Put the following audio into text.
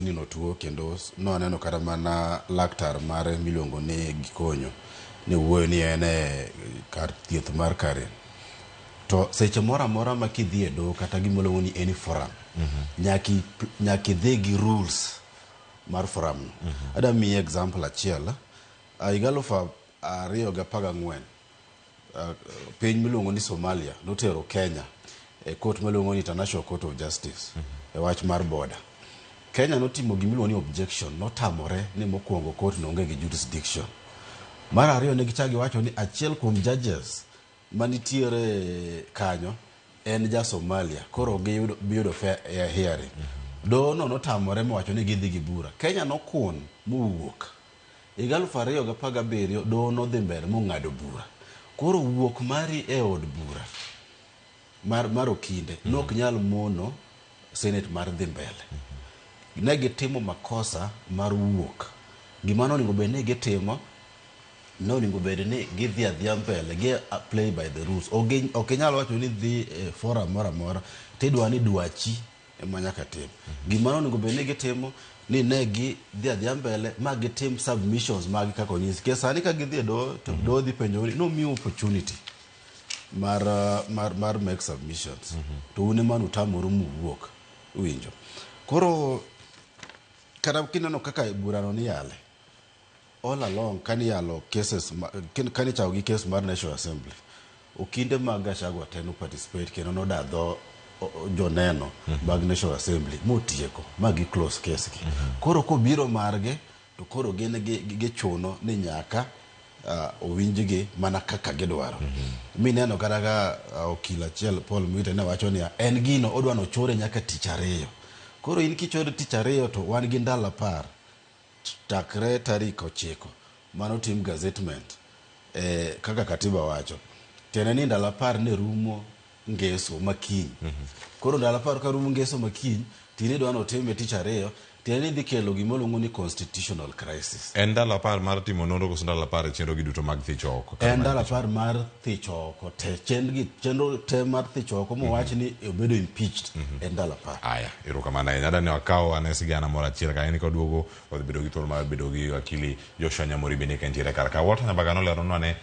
nino tuo kendo no aneno kata mana laktar mare miluongo ni Gikonyo ne wuoyo ni ene kar thieth mar Karen. To seche mora mora ma kidhi e do kata gimoluongo ni any forum nyaki dhi gi rules mar forum. Ada mi example achiel. Igalufa ariyo ga paga ngwen. Piny miluongo ni Somalia notero Kenya e court miluongo ni International Court of Justice e wach mar border. Kenya notimo gimiluongo ni objection, notamore ni mokwongo court noonge gi jurisdiction. Mar ariyo ne gichagi wacho ni achiel kuom judges manitiere kanyo en ja Somalia, koro giyudo fair hearing. Do no notamore mowacho ni gidhi gi bura. Kenya nokun Wuok. Igalufu ariyo ga paga biriyo do no dhi mbele mong'ado bura. Koro wuok mari e od bura mar okinde nok nyal mono senet mar dhi mbele. Ne gitimo makosa mar wuok. Gimano onego bed ni gitimo no onego bed ni gidhi adhia mbele, gi play by the rules. Ok nyalo wacho ni dhi forum mora mora tidwa ni dwachi ema nyaka tim. Gimano onego bed ni gitimo ni ne gi dhi adhia mbele ma gitim submissions mag kako nyisi. Kesa ni ka gidhi do dhi penjo no mi opportunity mar make submissions. To une manu tamoru Wuok winjo. Koro kada kineno kaka burano ni yale all along kani yalo cases kani chao gi case mar National Assembly okinde mag Gachagua teno participate kendo no dadho joneno mag National Assembly motieko magi close case gi. Koro ko biro marge to koro gene gi chuno ni nyaka owinjigi mana kaka gidwaro. Mi neno karaga okila chiel Paul Mwite ne wacho ni en gino odwano chore nyaka tich ariyo. Koro in kichore tich ariyo to wan gi ndalo 10 takre tarik 9 mano tim gazettement kaka katiba wacho. Tene ni ndalo 10 ne rumo ngeso makiny. Koro ndalo 10 ka rumo ngeso makiny tini dwano time tich ariyo tene dhi kelo gimoluongo ni constitutional crisis. En ndalo 10 mar timo nonro koso ndalo 10 chenro gi duto mag thicho oko. En ndalo 10 mar thicho oko te chenro te mar thicho oko mowach ni obedo impeached en ndalo 10. Aya, erokamano ahinya. Adani wakaw ane sigana moro achiel ka en koduogo odhi bedo gi thuolo mar bedo gi wakili Joshua Nyamori bende ka ntiere kar ka. Walter Nyabagano leronwa ne